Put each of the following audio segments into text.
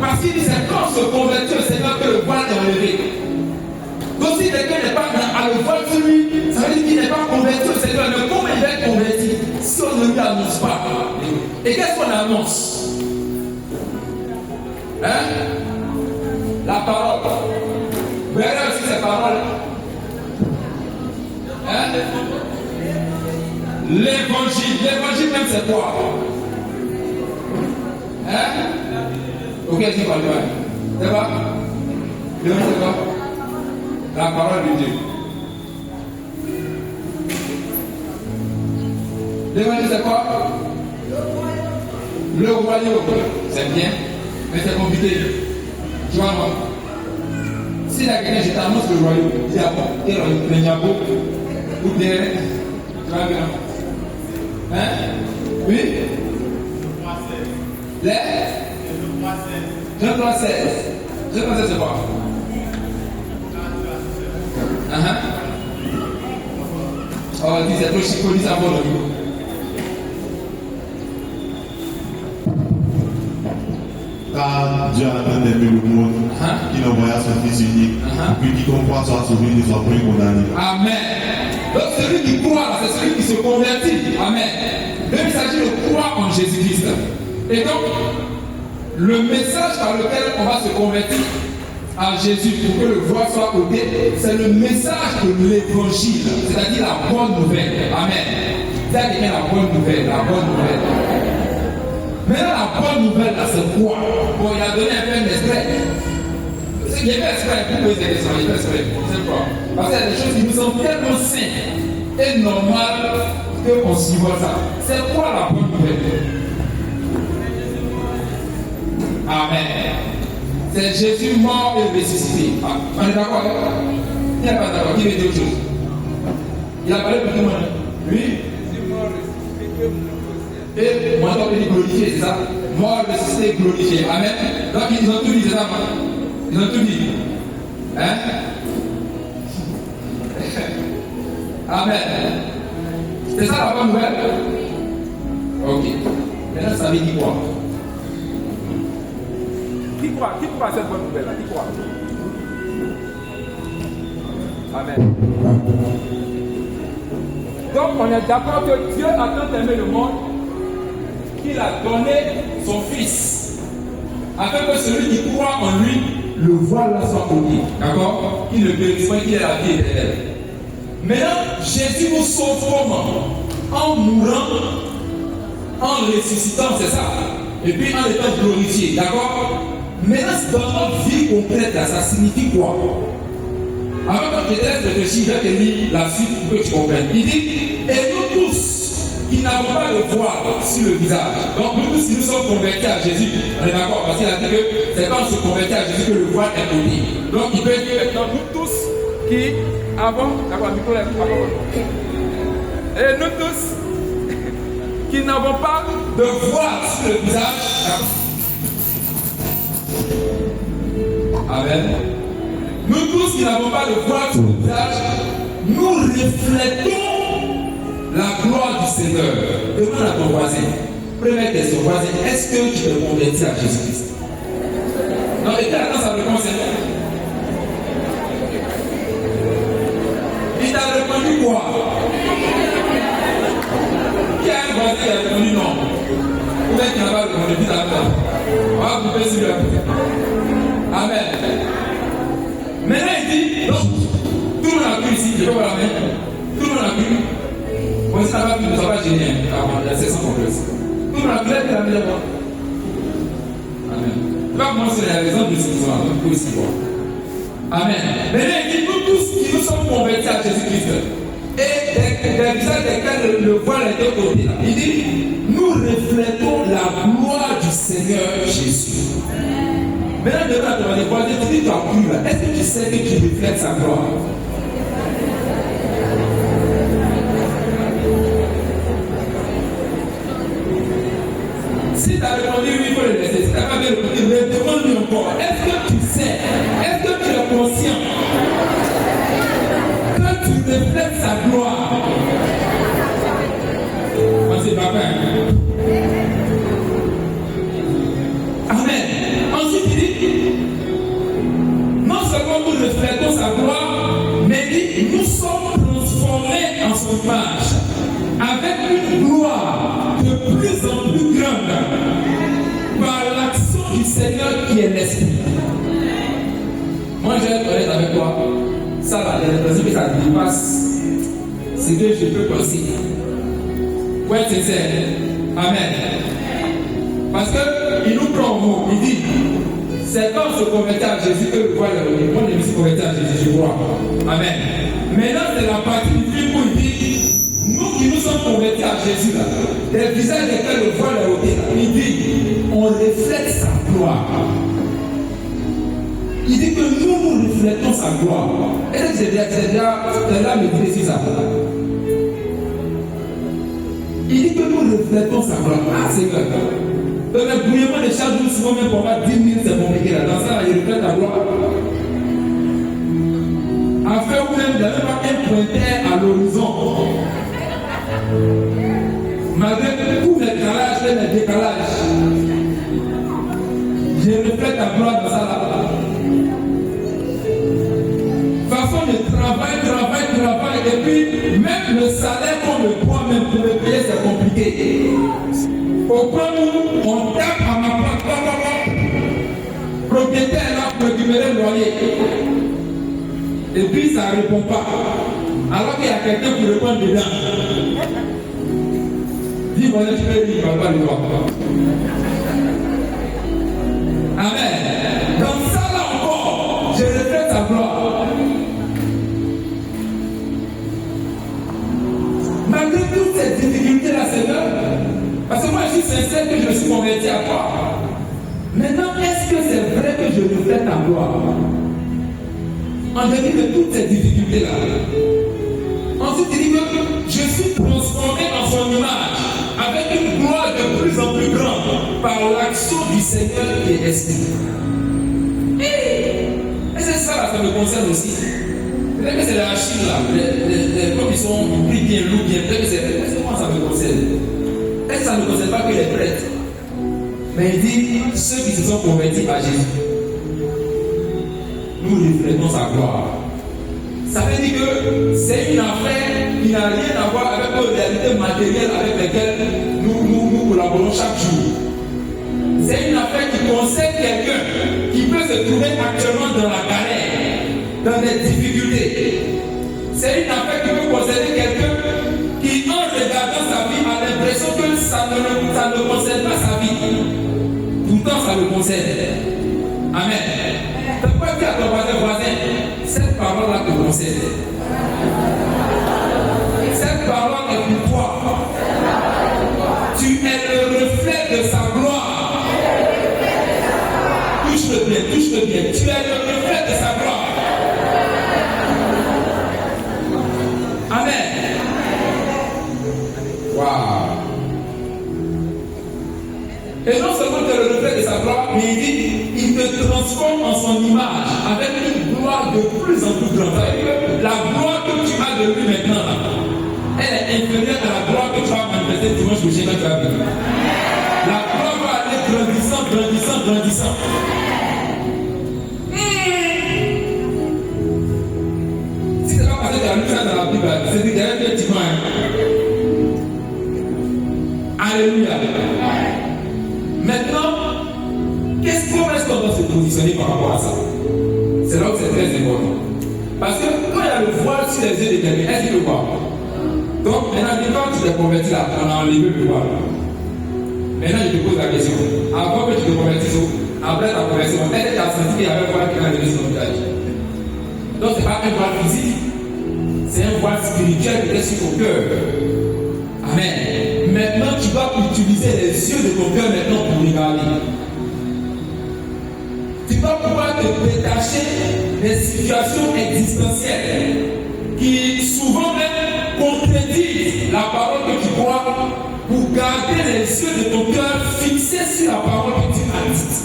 Parce qu'il dit c'est quand on se convertit au Seigneur que le voile est enlevé. Donc si quelqu'un n'est pas à le voile sur lui, ça veut dire qu'il n'est pas converti au Seigneur. Mais comment il va être converti si on ne lui annonce pas? Et qu'est-ce qu'on annonce? Hein? La parole. Vous verrez aussi ces paroles. Hein? L'évangile. L'évangile même c'est quoi? Hein? Ok, je parle pas. C'est quoi? L'évangile c'est quoi? La parole de Dieu. L'évangile c'est quoi? Le royaume. C'est bien, mais c'est compliqué. Tu vois, moi. Si la quelqu'un, je t'annonce le royaume, il y a bon, il y a beau, ou bien, tu vois bien. Hein? Oui? Les? Jean 3, 16. Jean 3, 16, c'est quoi? Oh, dis, c'est trop chico, dis ça pour le niveau. Car Dieu a tant aimé le monde qu'il envoya son Fils unique, pour que quiconque croit soit sauvé ne soit point condamné. Amen. Donc celui qui croit, c'est celui qui se convertit. Amen. Donc il s'agit de croire en Jésus-Christ. Et donc, le message par lequel on va se convertir à Jésus pour que le voile soit ôté, c'est le message de l'évangile, c'est-à-dire la bonne nouvelle. Amen. C'est quelqu'un la bonne nouvelle, la bonne nouvelle. Maintenant, la bonne nouvelle, là, c'est quoi? Bon, il a donné un peu d'extrait. Il est fait exprès pour poser des questions, il est fait exprès. C'est quoi? Parce qu'il y a des choses qui nous sont tellement simples et normales qu'on s'y voit ça. C'est quoi la bonne nouvelle? Amen. C'est Jésus mort et ressuscité. On est d'accord? Il n'est pas d'accord. Qui veut dire autre chose? Il a parlé pour tout le monde. Oui? Jésus mort, ressuscité. Et moi, je vais glorifier, c'est ça? Mort, ressuscité, glorifié. Amen. Donc, ils ont tout dit, c'est ça? Ils ont tout dit. Hein? Amen. C'est ça la bonne nouvelle? Ok. Maintenant, ça veut dire quoi? Qui croit à cette bonne nouvelle? Qui croit? Amen. Donc, on est d'accord que Dieu a tant aimé le monde qu'il a donné son Fils, afin que celui qui croit en lui, le voile soit ôté. D'accord? Qu'il ne périsse pas, qu'il ait la vie éternelle. Maintenant, Jésus nous sauve comment? En mourant, en ressuscitant, c'est ça. Et puis en étant glorifié. D'accord? Maintenant, dans notre vie complète, là, ça signifie quoi? Avant que je te laisse réfléchir, je vais te lire la suite pour que tu comprennes. Il dit, et nous tous, qui n'avons pas de voile sur le visage. Donc nous tous qui nous sommes convertis à Jésus, on est d'accord, parce qu'il a dit que c'est quand on se convertit à Jésus que le voile est ôté. Donc il peut dire maintenant nous tous qui avons, d'accord, le micro est et nous tous qui n'avons pas de voile sur le visage. Amen. Nous tous qui n'avons pas de voile sur le visage, nous reflétons la gloire du Seigneur. Demande à ton voisin. Première question, voisin, est-ce que tu te convertis à Jésus-Christ? Non, mais attends, ça me concerne. Il t'a répondu quoi? Qui a un voisin qui a répondu non? Ou bien qui n'a pas répondu, dis la paix. On va couper sur le coup. Amen. Maintenant, il dit, donc, tout le monde a pu ici, je peux voir la main. Tout le monde a pu. Moi, ça va, tu ne seras pas gêné avant la session complexe. Tout le monde a pu être la meilleure fois. Amen. Tu vas commencer les raisons de ce qu'ils ont, donc, pour ici voir. Amen. Maintenant, il dit, nous tous qui nous sommes convertis à Jésus-Christ, et des visages desquels le voile a été ôté, il dit, nous reflétons la gloire du Seigneur Jésus. Maintenant, devant te demander, voisin, tu dis, tu as cru là. Est-ce que tu sais que tu reflètes sa gloire? Si tu as répondu oui, il faut le laisser. Si tu n'as pas bien répondu, mais demande-lui encore. Est-ce que tu sais, est-ce que tu es conscient que tu reflètes sa gloire? Moi, c'est papa. Amen. Ensuite, il dit du Seigneur qui est l'esprit. Moi, je vais être honnête avec toi. Ça, là, j'ai l'impression que ça dépasse ce que je peux penser. Pour être sincère. Amen. Parce qu'il nous prend au mot. Il dit, c'est quand on se convertit à Jésus que le voile est revenu. Moi, je me suis converti à Jésus, je crois. Amen. Maintenant, c'est la partie du film où il dit, nous qui nous sommes convertis à Jésus, là, les visages desquels le voile est ôté, il dit, on reflète sa gloire. Il dit que nous reflétons sa gloire. Et c'est déjà me dire ça. Il dit que nous reflétons sa gloire. Ah, c'est clair. Donc, le bouillement de chaque jour, souvent même pour moi, 10 minutes, c'est compliqué. Là. Dans ça, il reflète la gloire. Afin ou même d'aller voir un pointeur à l'horizon. Malgré tous les décalages et les décalages, je reflète la gloire dans ça là. Façon de travail, et puis même le salaire qu'on me prend, même pour le payer, c'est compliqué. Au point où on tape à ma porte, propriétaire là pour récupérer le loyer. Et puis ça ne répond pas. Alors qu'il y a quelqu'un qui répond dedans. Dis-moi, tu peux dire, il ne va pas le voir. Amen. Dans ça là encore, je reflète sa gloire. Malgré toutes ces difficultés-là, Seigneur, parce que moi je suis sincère que je me suis converti à toi. Maintenant, est-ce que c'est vrai que je reflète ta gloire? En dépit de toutes ces difficultés-là. Ensuite, il dit que je suis transformé en son image, avec une gloire de plus en plus grande, par l'action du Seigneur qui est esprit. Et c'est ça, là, ça me concerne aussi. Peut-être que c'est la Chine là, les pommes ils sont pris bien lourds, bien. Peut-être que c'est moi ça me concerne. Est-ce que ça ne concerne pas que les prêtres? Mais il dit ceux qui se sont convertis à Jésus. Nous reflétons sa gloire. Ça veut dire que c'est une affaire qui n'a rien à voir avec nos réalités matérielles avec lesquelles nous collaborons chaque jour. C'est une affaire qui concerne quelqu'un qui peut se trouver actuellement dans la galère, dans des difficultés. C'est une affaire qui peut concerner quelqu'un qui, en regardant sa vie, a l'impression que ça ne concerne pas sa vie. Pourtant, ça le concerne. Amen. Tu peux dire à ton voisin, cette parole-là te concerne. Cette parole est pour toi. Tu es le reflet de sa gloire. Touche-le bien, touche-le bien. Tu es le reflet de sa gloire. Amen. Waouh. Et non seulement tu es le reflet de sa gloire, mais il dit, il te transforme en son image avec une gloire de plus en plus grande. La gloire que tu as de lui maintenant, elle est inférieure à la gloire que tu vas manifester dimanche prochain quand tu vas venir. La gloire va aller grandissant, grandissant, grandissant. Si c'est pas parce que tu as lu ça dans la Bible, c'est dit qu'il y a un petit point. Alléluia. Maintenant, comment est-ce qu'on doit se positionner par rapport à ça? C'est là où c'est très important. Parce que quand il y a le voile sur les yeux de quelqu'un, est-ce qu'il le voit? Donc, maintenant, quand tu t'es converti là, on a enlevé le voile. Maintenant, je te pose la question. Avant que tu te convertisses, après ta conversion, est-ce que tu as senti qu'il y avait un voile qui a levé sur ton visage? Donc, ce n'est pas un voile physique, c'est un voile spirituel qui est sur ton cœur. Amen. Maintenant, tu dois utiliser les yeux de ton cœur maintenant pour regarder. Tu vas pouvoir te détacher des situations existentielles qui souvent même contredisent la parole que tu crois pour garder les yeux de ton cœur fixés sur la parole que tu as dite.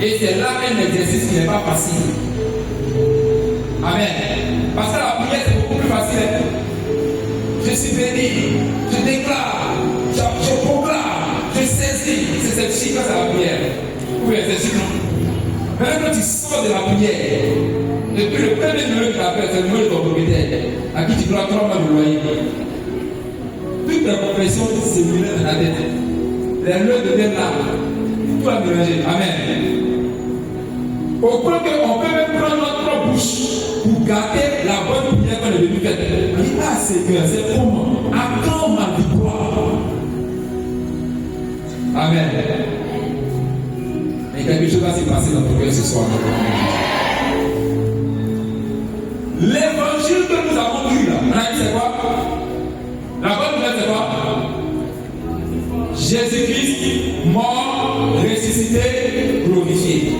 Et c'est là un exercice qui n'est pas facile. Amen. Parce que la prière c'est beaucoup plus facile. Je suis béni, je déclare, je proclame, je saisis. C'est cette chiffre à la prière. Oui, c'est sûr. Même quand tu sors de la prière, et puis le premier numéro que tu appelles, c'est le numéro de ton propriétaire, à qui tu dois 3 mois de loyer. Toutes les confessions se murent dans la tête. Les leurs deviennent là. tout a mélangé. Amen. Au point qu'on peut même prendre notre bouche pour garder la bonne prière qu'on est venu faire. Il a Seigneur, c'est comment? À quand ma victoire? Amen. Mais quelque chose va se passer dans ton cœur ce soir. L'évangile que nous avons lu là, on a dit c'est quoi? La bonne nouvelle c'est quoi? Jésus-Christ, mort, ressuscité, glorifié.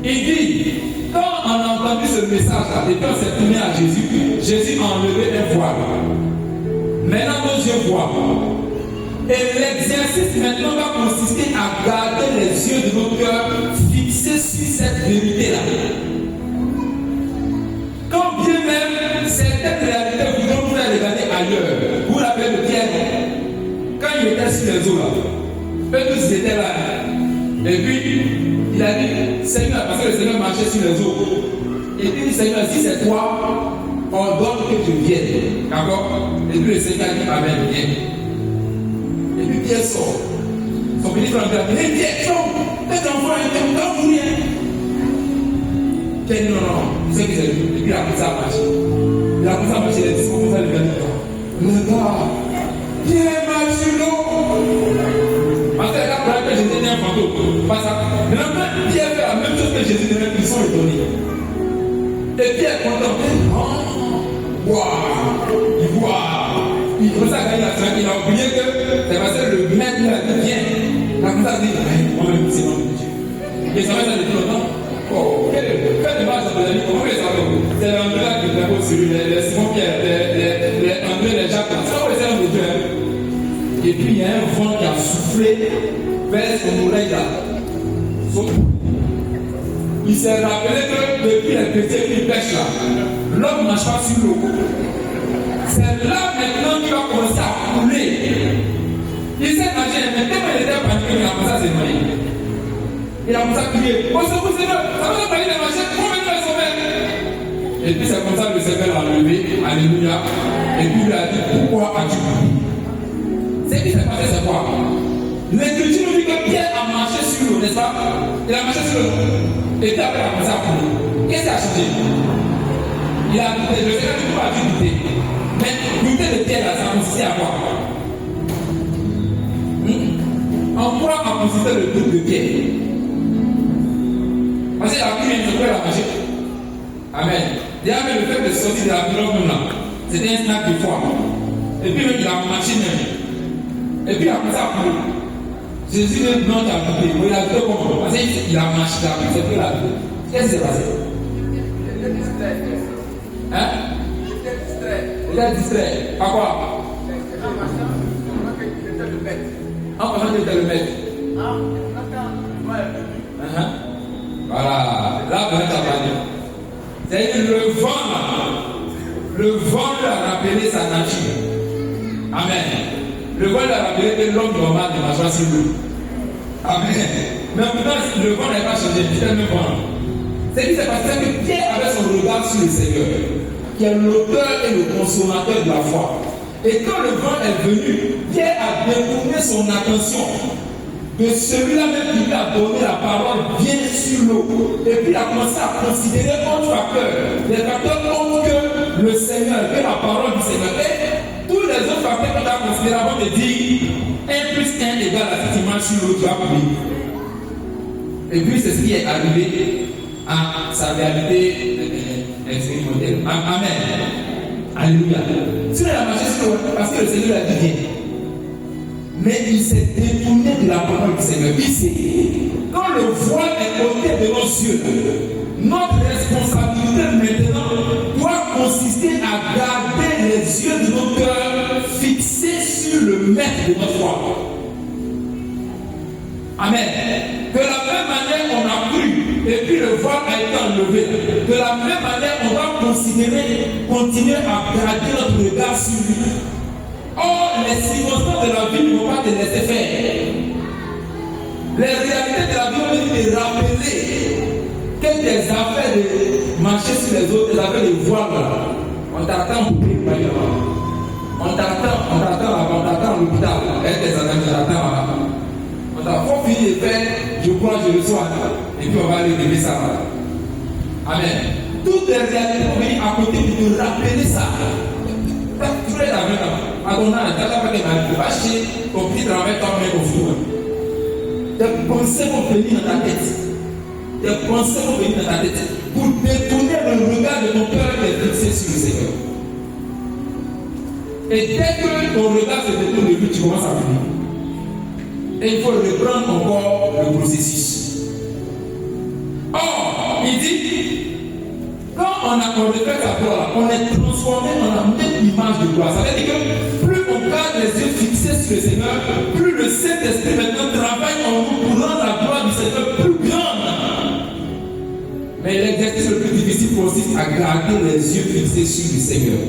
Il dit, quand on a entendu ce message-là, et quand on s'est tourné à Jésus, Jésus a enlevé un voile. Maintenant nos yeux voient. Et l'exercice maintenant va consister à garder les yeux de nos cœurs fixés sur cette vérité-là. Quand bien même certaines réalités voudront nous faire regarder ailleurs, vous l'avez le Pierre, quand il était sur les eaux là, eux tous étaient là. Et puis, il a dit, Seigneur, parce que le Seigneur marchait sur les eaux. Et puis, il dit, Seigneur, si c'est toi, ordonne que je vienne. D'accord? Et puis, le Seigneur a dit, Amen, viens. Et puis, Pierre sort. Son petit frère lui a dit, Pierre, fais ton enfant, il ne rien. Pierre dit, non, il sait que c'est lui. Et puis, il a commencé à marcher. Il a commencé à marcher, les discours comme ça, le gars, Pierre marche sur l'eau. Parce que la première que Jésus était un fantôme. Pas ça. Maintenant, Pierre fait la même chose que Jésus devait, ils sont étonnés. Et Pierre est content. Waouh! Il voit. Il commence à gagner la semaine. Il a oublié que c'est parce que le maître lui a dit viens. Il a commencé à dire moi-même, c'est mon Dieu. Et ça va être depuis longtemps. Oh, faites des marches dans la vie. Comment vous les savez? C'est l'André qui est là-bas sur les Simon Pierre, les André, les Jacques. Ça va les de Dieu. Et puis il y a un vent qui a soufflé vers son oreille là. Il s'est rappelé que depuis les chrétiens qui pêchent là, l'homme ne marche pas sur l'eau. C'est là maintenant qu'il va commencer à couler. Il s'est nager, mais tellement il était paniqué, il a commencé à se noyer. Il a commencé à crier, oh c'est vous Seigneur, ça va pas aller de marcher, comment maintenant ils sont faits? Et puis c'est comme ça que le Seigneur l'a levé, alléluia. Et puis il lui a dit, pourquoi as-tu crié? Ce qui s'est passé, c'est quoi? L'Écriture nous dit que Pierre a marché sur l'eau, n'est-ce pas? Il a marché sur l'eau. Et puis après, il a commencé à couler. Qu'est-ce qui a changé? Il a douté. Le Seigneur dit pas à douter. Mais douter de Pierre, là, ça consistait à quoi? En quoi a consisté le doute de Pierre? Parce qu'il a cru une seconde à marcher. Amen. Déjà, même le fait de sortir de la pirogue, là, c'était un snack de foi. Et puis, même, il a marché même. Et puis il a commencé à couler. Jésus dit non, tu as coupé. Il a dit comment? Parce qu'il a marché, il a pris, c'est que la vie. Qu'est-ce qui s'est passé? Il était distrait. Hein? Il était distrait. Par quoi? Il était le maître. En pensant qu'il était le maître. Voilà. Là, vous êtes à parler. C'est-à-dire le vent là. Le vent lui a rappelé sa nature. Amen. Le vent lui a rappelé que l'homme normal ne marche pas sur l'eau. Amen. Mais pourtant, le vent n'a pas changé, c'était le même vent. C'est que c'est parce que Pierre avait son regard sur le Seigneur, qui est l'auteur et le consommateur de la foi. Et quand le vent est venu, Pierre a détourné son attention de celui-là même qui lui a donné la parole bien sur l'eau. Et puis il a commencé à considérer autres facteurs. Les facteurs autres que le Seigneur, que la parole du Seigneur. Et tous les autres facteurs qu'on a considérés avant de dire 1 plus 1 égale à ce qui marche sur l'eau, tu vas couler. Et puis c'est ce qui est arrivé à sa réalité expérimentale. Amen. Alléluia. Si on a marché sur l'eau, parce que le Seigneur a dit viens. Mais il s'est détourné de la parole du Seigneur. Il sait, quand le voile est ôté de nos yeux, notre responsabilité maintenant doit consister à garder les yeux de nos cœurs fixés sur le maître de notre foi. Amen. De la même manière, on a cru, et puis le voile a été enlevé. De la même manière, on va continuer à garder notre regard sur lui. Or, les circonstances de la vie ne vont pas te laisser faire. Les réalités de la vie vont te rappeler que des affaires de marcher sur les autres, des affaires de voir là. On t'attend pour prier. On t'attend à l'hôpital. Avec tes amis, on t'attend. On t'a faut finir de faire crois, je reçois. Et puis on va aller lever ça. Amen. Toutes les réalités vont venir à côté de te rappeler ça. Tu es avec Adonai, tu vas acheter ton petit travail toi-même au four. Tes pensées vont venir dans ta tête. Tes pensées vont venir dans ta tête. Pour détourner le regard de ton cœur qui est fixé sur le Seigneur. Et dès que ton regard se détourne de lui, tu commences à prier. Et il faut reprendre encore le processus. Or, il dit, quand on refait sa gloire, on est transformé dans la même image de gloire. Ça veut dire que plus on garde les yeux fixés sur le Seigneur, plus le Saint-Esprit maintenant travaille en nous pour rendre la gloire du Seigneur plus grande. Mais l'exercice le plus difficile consiste à garder les yeux fixés sur le Seigneur.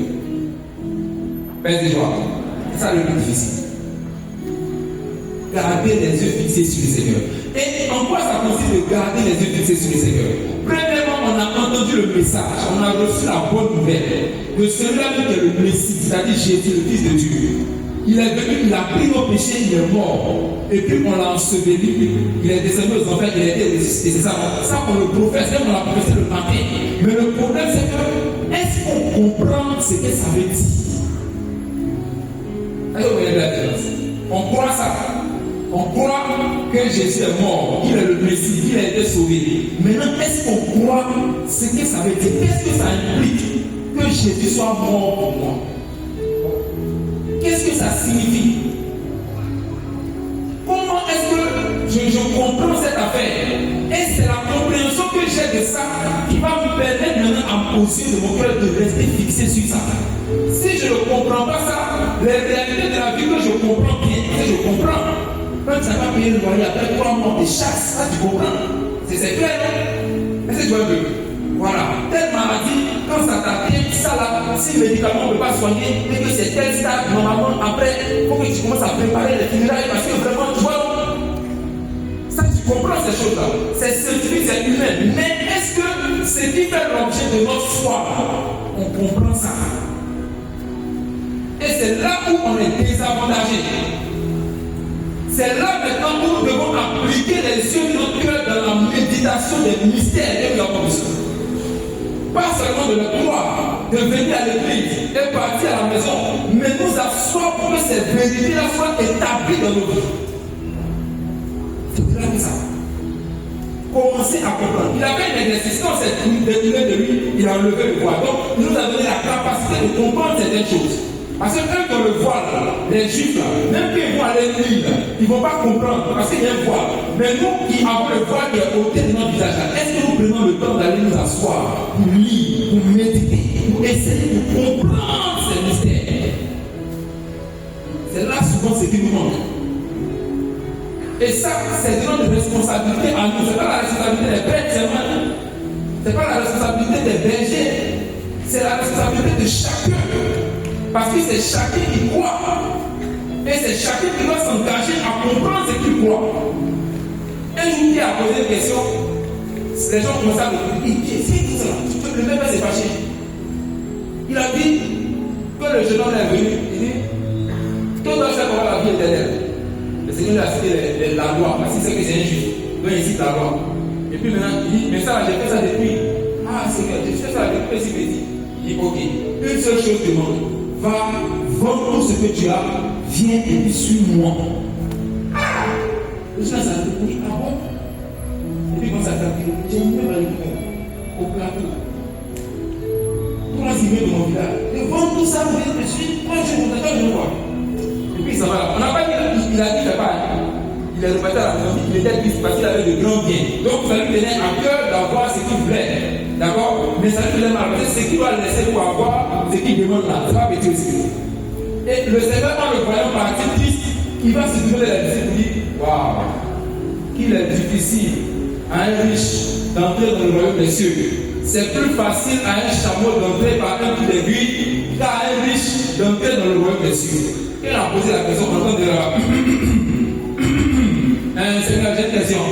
Père de joie, c'est ça le plus difficile. Garder les yeux fixés sur le Seigneur. Et en quoi ça consiste de garder les yeux fixés sur le Seigneur? Premièrement, on a entendu le message, on a reçu la bonne nouvelle de celui-là qui est le Messie, c'est-à-dire Jésus, le Fils de Dieu. Il est venu, il a pris nos péchés, il est mort. Et puis on l'a enseveli, il est descendu aux enfers, il a été ressuscité. C'est ça, on le professe, même on l'a professé le matin. Mais le problème, c'est que, est-ce qu'on comprend ce que ça veut dire? Est-ce que vous voyez la différence? On croit ça. On croit que Jésus est mort, qu'il est le Messie, qu'il a été sauvé. Maintenant, est-ce qu'on croit ce que ça veut dire? Qu'est-ce que ça implique que Jésus soit mort pour moi? Qu'est-ce que ça signifie? Comment est-ce que je comprends cette affaire? Et c'est la compréhension que j'ai de ça qui va me permettre maintenant à me poser de mon cœur de rester fixé sur ça. Si je ne comprends pas ça, les réalités de la vie que je comprends bien, si je comprends, quand tu n'as pas payé le loyer après 3 mois de chasse, ça tu comprends. C'est clair, non? Est-ce que tu vois un peu? Voilà. Telle maladie, quand ça t'atteint, ça là, si le médicament ne peut pas soigner, et que c'est tel stade, normalement, après, il faut que tu commences à préparer les funérailles parce que vraiment, tu vois, ça tu comprends ces choses-là. C'est scientifique, c'est humain. Mais est-ce que ce qui fait l'objet de notre foi, on comprend ça? Et c'est là où on est désavantagé. C'est là maintenant où nous devons appliquer les yeux de notre cœur dans la méditation des mystères que nous avons besoin. Pas seulement de le croire, de venir à l'église et partir à la maison, mais nous asseoir pour que ces vérités-là soient établies dans nos vies. C'est là que ça. Commencez à comprendre. Il a fait un exercice, quand c'est détourné de lui, il a enlevé le voile. Donc, il nous a donné la capacité de comprendre certaines choses. Parce que eux qui ont le voile, les juifs, même qu'ils vont aller lire, ils ne vont pas comprendre parce qu'il y a un voile. Mais nous qui avons le voile qui est ôté de notre visage, est-ce que nous prenons le temps d'aller nous asseoir pour lire, pour méditer, pour essayer de comprendre ces mystères? C'est là souvent ce qui nous manque. Et ça, c'est notre responsabilité à nous. Ce n'est pas la responsabilité des prêtres seulement. Ce n'est pas la responsabilité des bergers. C'est la responsabilité de chacun. Parce que c'est chacun qui croit. Et c'est chacun qui doit s'engager à comprendre ce qu'il croit. Un jour, il a posé une question. Les gens commencent à me dire, qu'est-ce que c'est ça? Le même s'est fâché. Il a dit, quand le jeune homme est venu, il dit, tout doit faire pour la vie éternelle. Le Seigneur a cité la loi, parce qu'il sait que c'est injuste. Donc il cite la loi. Et puis maintenant, il dit, mais ça, j'ai fait ça depuis. Ah, Seigneur, j'ai fait ça depuis si petit. Il dit, ok, une seule chose demande. Va, vends tout ce que tu as, viens et puis suis-moi. Ah! Le chien s'est dit, oui, ah bon? Et puis quand ça t'a dit, j'ai mieux aller au plateau. Toi, c'est mieux de mon village. Et vends tout ça, viens et suis, moi je ne t'attends de voir. Et puis ça va là. On n'a pas dit, il a dit, pas. Il est reparti à la maison, il était triste parce qu'il avait de grands biens. Donc ça lui tenait à cœur d'avoir ce qu'il voulait. D'accord? Mais ça lui faisait mal. C'est ce qu'il doit laisser pour avoir ce qu'il demande là. C'est pas petit aussi. Et le Seigneur, en le voyant partir triste, il va se donner la disciples et dire, waouh, qu'il est difficile à un riche d'entrer dans le royaume des cieux. C'est plus facile à un chameau d'entrer par un coup d'aiguille qu'à un riche d'entrer dans le royaume des cieux. Il a posé la question en temps de la. Seigneur, j'ai une question.